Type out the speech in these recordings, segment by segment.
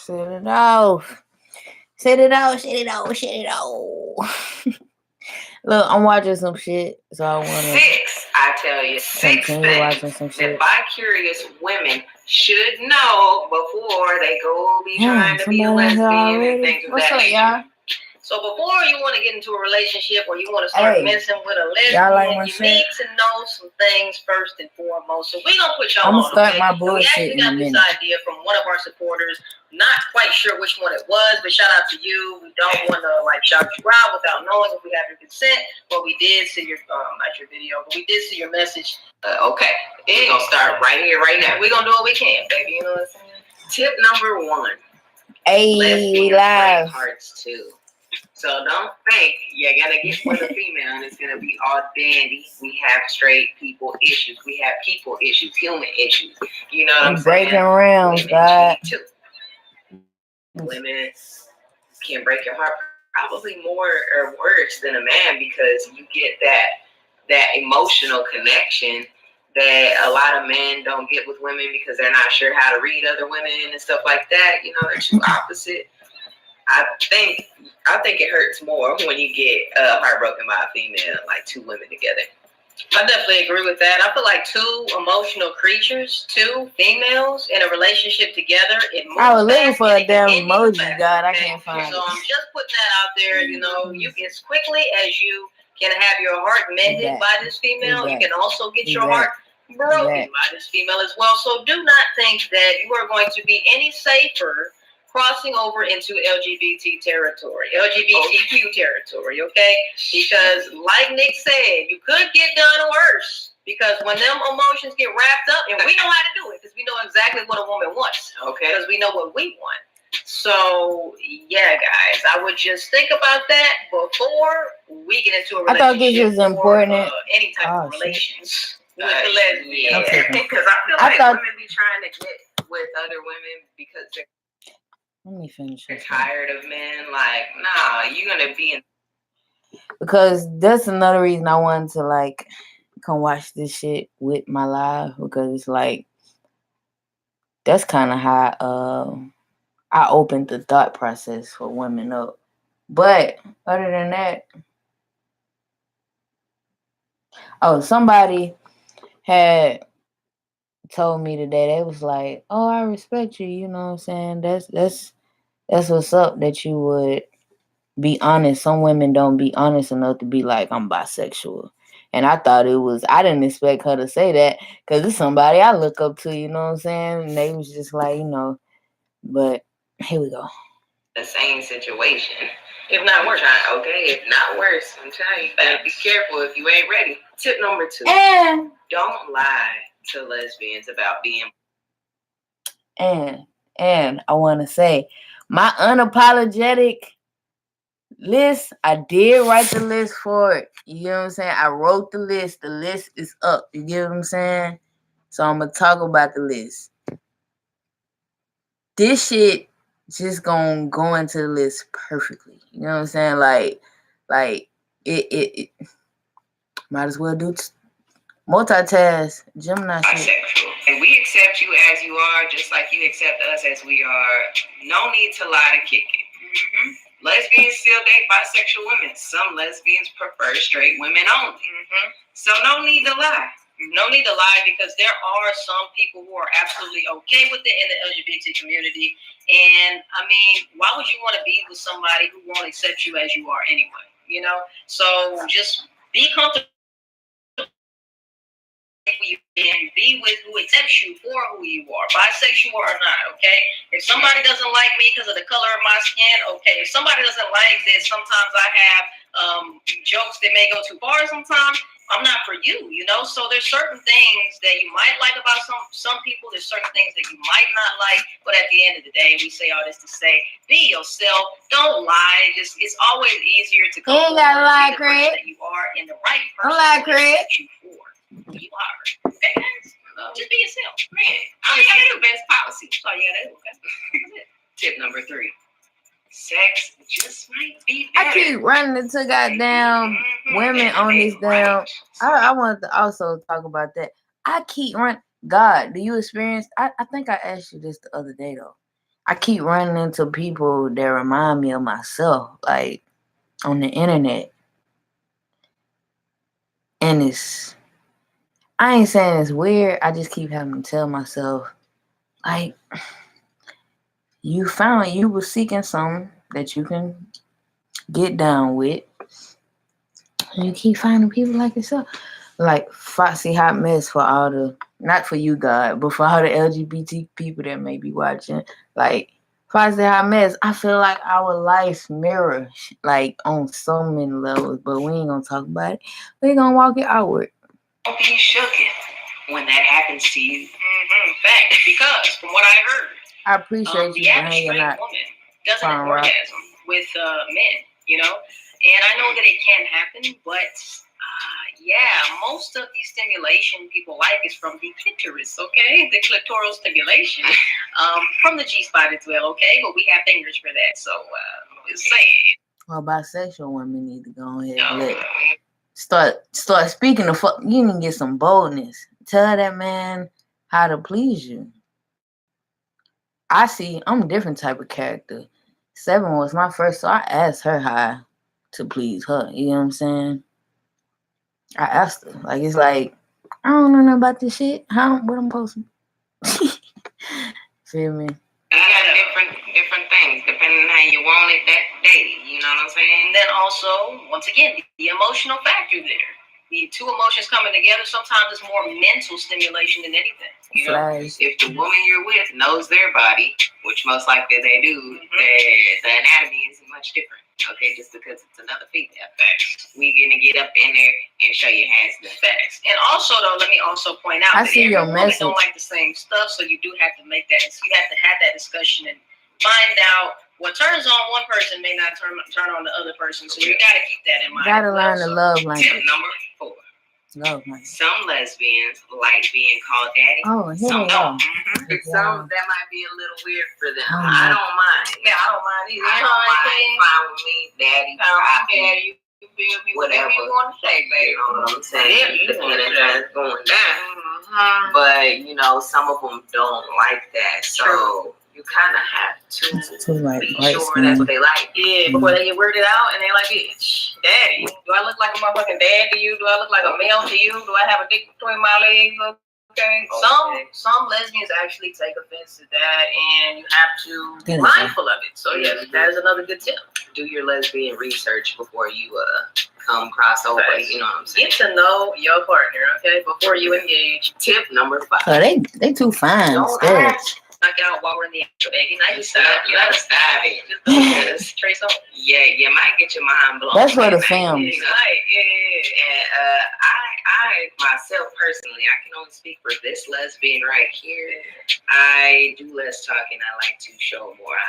Set it off. Set it off. Set it off. Set it off. Look, I'm watching some shit, so I want to. I tell you, 6 things that bi-curious women should know before they go be trying to be a lesbian and things of What's that up, nature. y'all? So before you want to get into a relationship or you want to start messing with a lesbian, you need to know some things first and foremost. So we're going to put y'all on, start my bullshit we actually got this idea from one of our supporters. Not quite sure which one it was, but shout out to you. We don't want to shout you out without knowing if we have your consent. But we did see your, not your video, but we did see your message. Okay, we're going to start right here, right now. We're going to do what we can, baby. You know what I'm saying? Tip number 1. Hey, we live. Hearts too. So don't think you're gonna get with a female and it's gonna be all dandy. We have straight people issues. We have people issues, human issues. You know what I'm saying? Breaking rounds, God. Women can break your heart probably more or worse than a man because you get that emotional connection that a lot of men don't get with women because they're not sure how to read other women and stuff like that. You know, they're too opposite. I think it hurts more when you get heartbroken by a female, like 2 women together. I definitely agree with that. I feel like 2 emotional creatures, 2 females in a relationship together. I was looking for a damn emoji, God. I can't find it. So I'm just putting that out there. You know, you as quickly as you can have your heart mended by this female, you can also get your heart broken by this female as well. So do not think that you are going to be any safer crossing over into LGBT territory, LGBTQ territory, okay? Because like Nick said, you could get done worse because when them emotions get wrapped up, and we know how to do it because we know exactly what a woman wants, okay? Because we know what we want. So, yeah, guys, I would just think about that before we get into a relationship. I thought this was important. Any type of relations with the lesbian. Because I feel like women be trying to get with other women because they're let me finish. You're tired of men, like, nah, you're gonna be in. Because that's another reason I wanted to come watch this shit with my live because it's that's kind of how I opened the thought process for women up. But other than that, somebody had told me today, they was like, "Oh, I respect you." You know what I'm saying? That's what's up that you would be honest. Some women don't be honest enough to be like, I'm bisexual. And I thought I didn't expect her to say that because it's somebody I look up to, you know what I'm saying? And they was just like, but here we go. The same situation. If not worse, okay? If not worse, I'm telling you, better be careful if you ain't ready. Tip number 2. And don't lie to lesbians about being. And I want to say, my unapologetic list, I did write the list for it. You know what I'm saying? I wrote the list. The list is up. You get what I'm saying? So I'm going to talk about the list. This shit just going to go into the list perfectly. You know what I'm saying? Like it might as well do multitask, Gemini shit. And we accept you as you are, just like you accept us as we are. No need to lie to kick it. Mm-hmm. Lesbians still date bisexual women. Some lesbians prefer straight women only. Mm-hmm. So no need to lie. No need to lie because there are some people who are absolutely okay with it in the LGBT community. And I mean, why would you want to be with somebody who won't accept you as you are anyway? You know? So just be comfortable. You can be with who accepts you for who you are, bisexual or not, okay? If somebody doesn't like me because of the color of my skin, okay. If somebody doesn't like this, sometimes I have jokes that may go too far sometimes, I'm not for you, you know? So there's certain things that you might like about some people. There's certain things that you might not like. But at the end of the day, we say all this to say, be yourself. Don't lie. It's always easier to come over and be the person that you are and the right person to accept you for who you are. Okay, guys? Just be yourself. Man, all you gotta do best policy. That's all you gotta do. Okay? Tip number 3. Sex just might be better. I keep running into goddamn women on this damn. I want to also talk about that. I keep running. God, do you experience? I think I asked you this the other day though. I keep running into people that remind me of myself, like on the internet. And I ain't saying it's weird. I just keep having to tell myself, like, you were seeking something that you can get down with. And you keep finding people like yourself. Like Foxy Hot Mess for all the, not for you, God, but for all the LGBT people that may be watching. Like, Foxy Hot Mess, I feel like our life mirror, like, on so many levels, but we ain't gonna talk about it. We gonna walk it outward. Don't be shook when that happens to you. Fact, because from what I heard, I appreciate the you for average hanging straight out. woman doesn't orgasm with men, you know? And I know that it can happen, but yeah, most of the stimulation people like is from the clitoris, okay? The clitoral stimulation, from the G-spot as well, okay? But we have fingers for that, so just saying. Well, bisexual women need to go ahead and start speaking the fuck. You need to get some boldness. Tell that man how to please you. I'm a different type of character. 7 was my first, so I asked her how to please her. You know what I'm saying? I asked her. Like, it's like, I don't know nothing about this shit. What I'm posting. Feel me? You got different things depending on how you want it that day. You know what I'm saying? And then also, once again, the emotional factor there. The two emotions coming together, sometimes it's more mental stimulation than anything. You know, if the woman you're with knows their body, which most likely they do, the anatomy is much different. Okay, just because it's another female. Facts. We gonna get up in there and show you hands the facts. And also, though, let me also point out that every woman don't like the same stuff, so you do have to make that. You have to have that discussion and find out what turns on one person may not turn on the other person. So you gotta keep that in mind. Gotta learn the love language. Tip number 4. Love language. Some lesbians like being called daddy. Oh, some don't. Some that might be a little weird for them. I don't mind. Yeah, I don't mind either. I don't mind. Fine with me, daddy. Daddy. You feel me? Whatever you want to say, baby. You know what I'm saying? Depending on what's going down. But you know, some of them don't like that. So you kind of have to be sure that's what they like. Yeah, before they get weirded out and they like, bitch, daddy. Do I look like a motherfucking dad to you? Do I look like a male to you? Do I have a dick between my legs? Okay. Some lesbians actually take offense to that, and you have to be mindful of it. So yes, that is another good tip. Do your lesbian research before you come cross over. You know what I'm saying? Get to know your partner, okay, before you engage. Tip number 5. Oh, they too fine. Knock out while we're in the actual baby. Now you gotta stop it. Just trace on. Yeah, you might get your mind blown. That's for the films. Right, yeah. And I myself personally, I can only speak for this lesbian right here. I do less talking. I like to show more.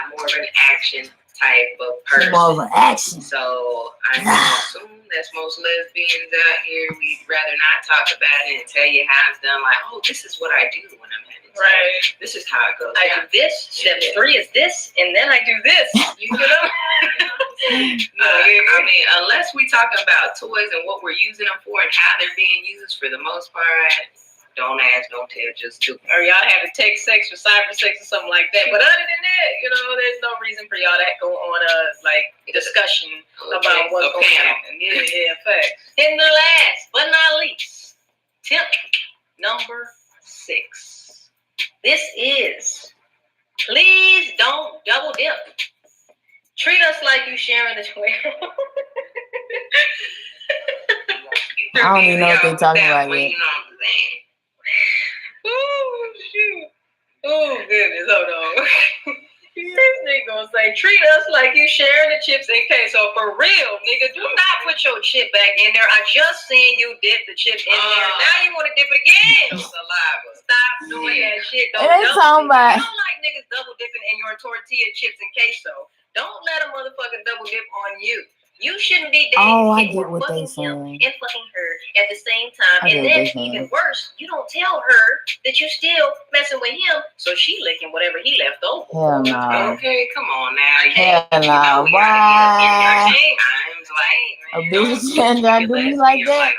I'm more of an action type of person. More of an action. So I assume that's most lesbians out here. We'd rather not talk about it and tell you how it's done. Like, oh, this is what I do when I'm having sex. Right. This is how it goes. I do this. Step 3 is this, and then I do this. You know? I mean, unless we talk about toys and what we're using them for and how they're being used, for the most part, don't ask, don't tell, just do. Or y'all have to text sex or cyber sex or something like that. But other than that, you know, there's no reason for y'all to go on a discussion about what's going to happen. Yeah, facts. And the last but not least, tip number 6. This is, please don't double dip. Treat us like you sharing the toilet. I don't even know what they're talking about yet. You know what I'm saying? Oh, shoot. Oh, goodness. Hold on. This nigga gonna say, treat us like you sharing the chips in queso. For real, nigga. Do not put your chip back in there. I just seen you dip the chip in there. Now you want to dip it again. Saliva. Stop doing that shit. Don't talking about. You don't like niggas double dipping in your tortilla chips and queso. Don't let a motherfucker double dip on you. You shouldn't be dating him or fucking him and fucking her at the same time. And then even worse, you don't tell her that you still messing with him, so she licking whatever he left over. Hell no. Okay, come on now. Hell no. Why? A bitch can do me like that?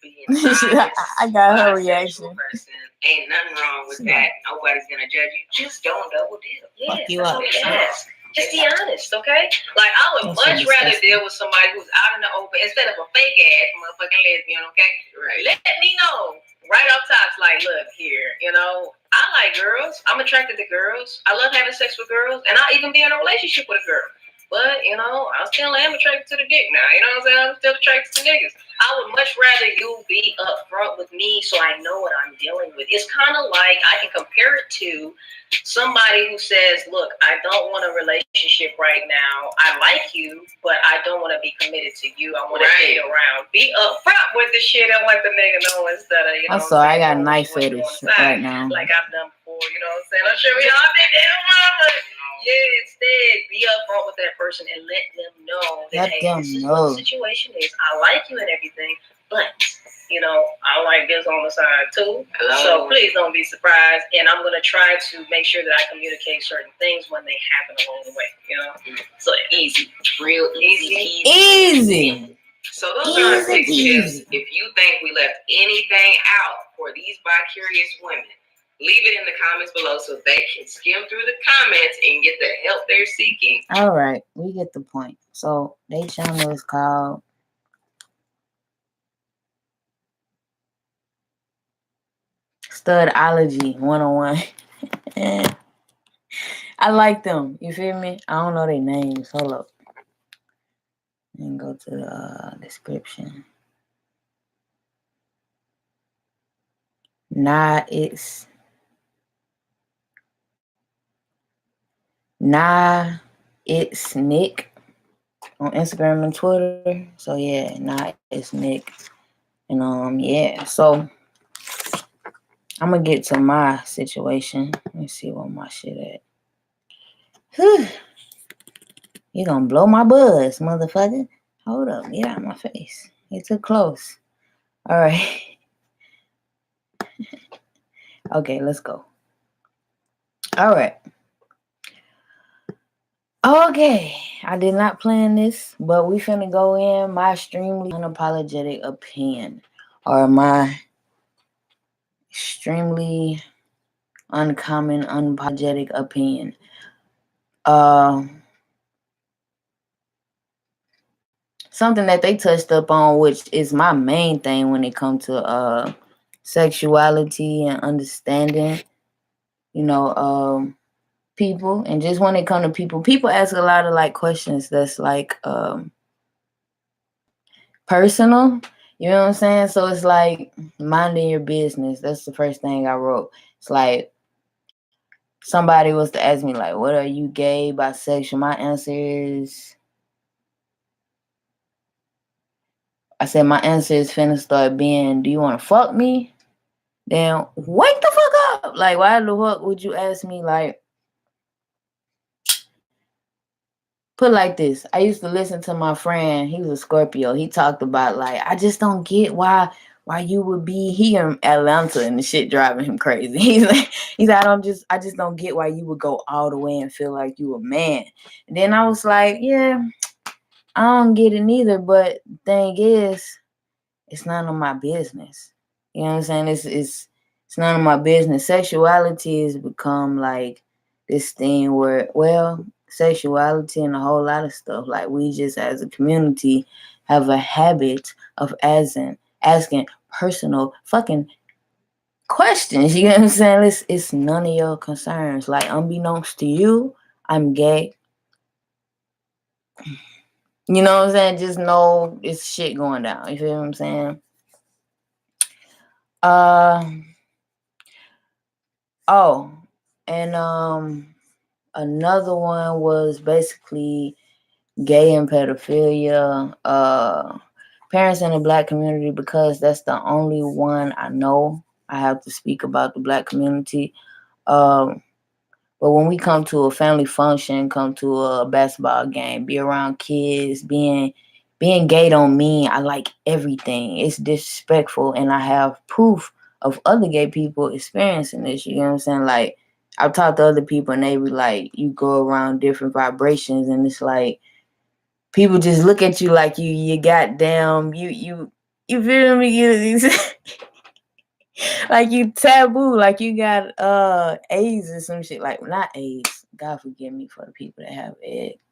Being I got her reaction. Person. Ain't nothing wrong with that. Nobody's gonna judge you. Just don't double deal. Yes, that's all we ask. Just be honest, okay? Like, I would much rather deal with somebody who's out in the open instead of a fake ass motherfucking lesbian, okay? Right. Let me know right off top, like, look here, I like girls. I'm attracted to girls. I love having sex with girls, and I'll even be in a relationship with a girl. But, I still am attracted to the dick now. You know what I'm saying? I'm still attracted to niggas. I would much rather you be upfront with me so I know what I'm dealing with. It's kind of like I can compare it to somebody who says, look, I don't want a relationship right now. I like you, but I don't want to be committed to you. I want to date around. Be upfront with the shit and let the nigga know instead of, I'm sorry, I got a knife fetish right now. Like I've done before, you know what I'm saying? I'm sure we all did that. Yeah, instead, be upfront with that person and let them know that, hey, this is what the situation is. I like you and everything, but, I like this on the side too. So please don't be surprised. And I'm going to try to make sure that I communicate certain things when they happen along the way, So easy. Real easy. So those are 6 tips. If you think we left anything out for these bi-curious women, leave it in the comments below so they can skim through the comments and get the help they're seeking. All right, we get the point. So their channel is called Studology 101. I like them. You feel me? I don't know their names. Hold up. And go to the description. It's Nick on Instagram and Twitter. So yeah, it's Nick. And yeah. So I'm gonna get to my situation. Let me see where my shit at. Whew. You gonna blow my buzz, motherfucker. Hold up, get out of my face. You're too close. All right. Okay, let's go. All right. Okay, I did not plan this, but we finna go in my extremely unapologetic opinion, or my extremely uncommon, unapologetic opinion. Something that they touched up on, which is my main thing when it comes to sexuality and understanding, people. And just when it comes to people ask a lot of like questions that's like personal, you know what I'm saying? So it's like minding your business. That's the first thing I wrote. It's like somebody was to ask me like, what are you, gay, bisexual? My answer is, my answer is finna start being, do you want to fuck me? Then wake the fuck up. Like, why the fuck would you ask me? Like, put it like this. I used to listen to my friend. He was a Scorpio. He talked about like, I just don't get why you would be here in Atlanta and the shit driving him crazy. He's like, I just don't get why you would go all the way and feel like you a man. And then I was like, yeah, I don't get it neither. But the thing is, it's none of my business. You know what I'm saying? It's none of my business. Sexuality has become like this thing where, well, sexuality and a whole lot of stuff, like we just as a community have a habit of asking personal fucking questions. You know what I'm saying? It's none of your concerns. Like, unbeknownst to you, I'm gay. You know what I'm saying? Just know it's shit going down. You feel what I'm saying? And another one was basically gay and pedophilia. Parents in the Black community, because that's the only one I know. I have to speak about the Black community. But when we come to a family function, come to a basketball game, be around kids, being gay don't mean I like everything. It's disrespectful, and I have proof of other gay people experiencing this. You know what I'm saying? Like, I've talked to other people, and they be like, you go around different vibrations, and it's like people just look at you like you goddamn you You feel me? Like you taboo, like you got AIDS or some shit. Like not AIDS. God forgive me for the people that have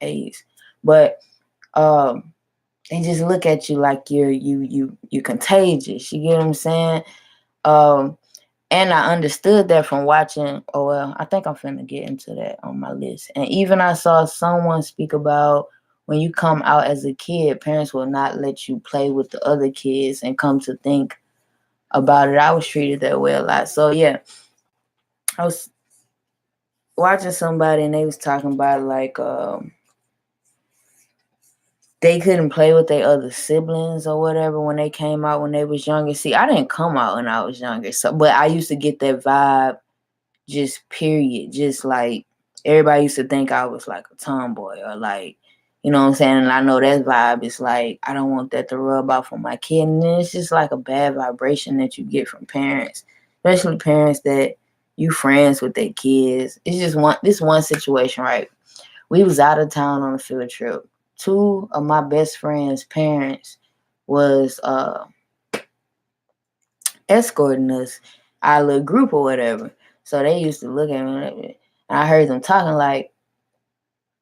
AIDS, but they just look at you like you're contagious. You get what I'm saying? Um, and I understood that from watching. Oh well, I think I'm finna get into that on my list. And even I saw someone speak about when you come out as a kid, parents will not let you play with the other kids. And come to think about it, I was treated that way a lot. So yeah, I was watching somebody and they was talking about like they couldn't play with their other siblings or whatever when they came out when they was younger. See, I didn't come out when I was younger, so but I used to get that vibe, just period. Just like everybody used to think I was like a tomboy or like, you know what I'm saying? And I know that vibe is like I don't want that to rub off on my kid. And then it's just like a bad vibration that you get from parents, especially parents that you friends with their kids. It's just one situation, right? We was out of town on a field trip. Two of my best friends' parents was escorting us, our little group or whatever. So they used to look at me and I heard them talking like,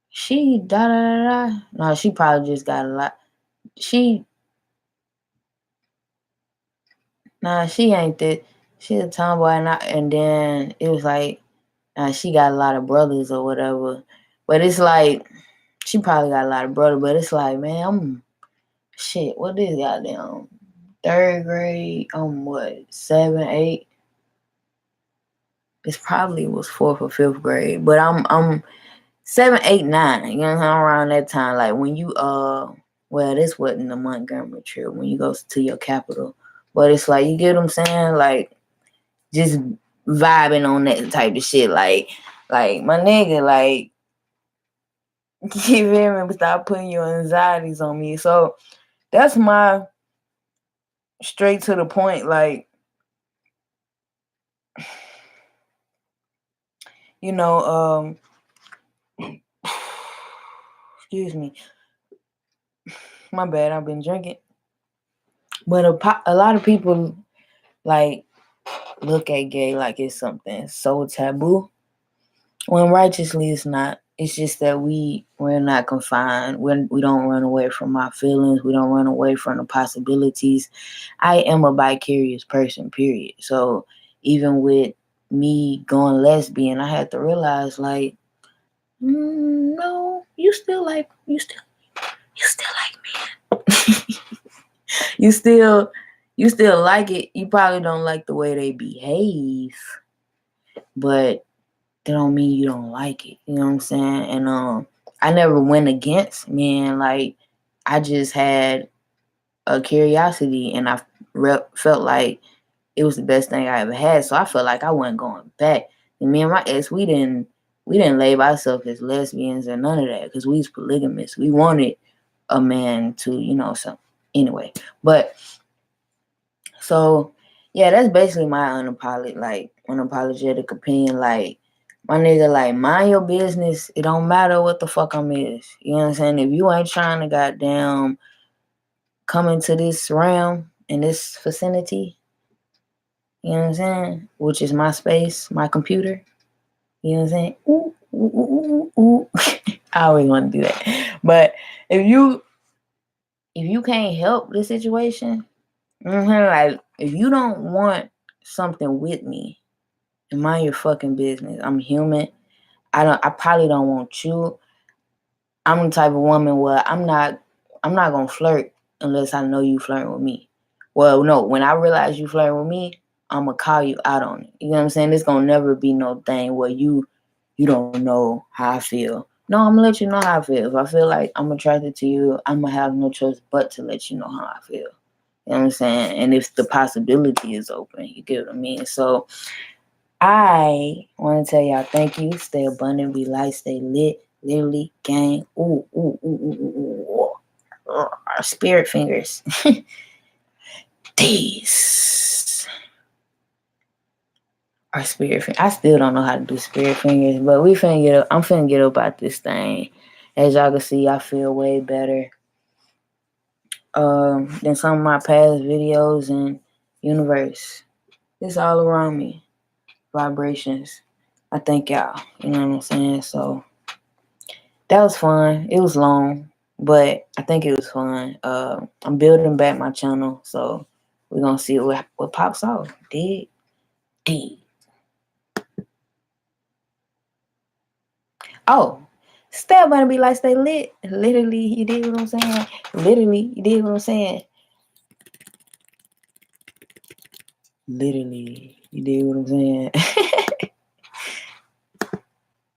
she da da da da. No, she probably just got a lot. She she ain't that. She a tomboy and then it was like she got a lot of brothers or whatever. But it's like she probably got a lot of brothers, but it's like, man, I'm shit, what is goddamn third grade? What, 7, 8? It's probably was fourth or fifth grade, but I'm 7, 8, 9. You know what I'm saying? Around that time, like when you well, this wasn't the Montgomery trip when you go to your capital, but it's like you get what I'm saying, like just vibing on that type of shit, like my nigga, like you feel me? Stop putting your anxieties on me. So that's my straight to the point, like, you know, excuse me, my bad, I've been drinking. But a lot of people like look at gay like it's something so taboo, when righteously it's not. It's just that we're not confined. We don't run away from our feelings. We don't run away from the possibilities. I am a bicurious person, period. So even with me going lesbian, I had to realize like, no, you still like me. you still like it. You probably don't like the way they behave, but that don't mean you don't like it. You know what I'm saying? And I never went against men. Like I just had a curiosity, and I felt like it was the best thing I ever had. So I felt like I wasn't going back. And me and my ex, we didn't label ourselves as lesbians or none of that because we was polygamous. We wanted a man to, so anyway. But so yeah, that's basically my unapologetic opinion. Like my nigga, like mind your business. It don't matter what the fuck I'm is. You know what I'm saying? If you ain't trying to goddamn come into this realm in this vicinity, you know what I'm saying? Which is my space, my computer. You know what I'm saying? Ooh, ooh, ooh, ooh, ooh. I always want to do that. But if you can't help the situation, like if you don't want something with me, mind your fucking business. I'm human. I probably don't want you. I'm the type of woman where I'm not gonna flirt unless I know you flirting with me. Well, no, when I realize you flirting with me, I'm gonna call you out on it. You know what I'm saying? There's gonna never be no thing where you don't know how I feel. No, I'm gonna let you know how I feel. If I feel like I'm attracted to you, I'm gonna have no choice but to let you know how I feel. You know what I'm saying? And if the possibility is open, you get what I mean? So I want to tell y'all thank you. Stay abundant, be light, stay lit, literally, gang. Ooh, ooh, ooh, ooh, ooh, ooh. Our spirit fingers. These are spirit fingers. I still don't know how to do spirit fingers, but I'm finna get up out this thing. As y'all can see, I feel way better. than some of my past videos and universe. It's all around me. Vibrations. I thank y'all. You know what I'm saying? So that was fun. It was long, but I think it was fun. I'm building back my channel, so we're gonna see what pops off. Dig. Oh, stay up and be like, stay lit. Literally, you did what I'm saying. Literally, you did what I'm saying. Literally, you did what I'm saying.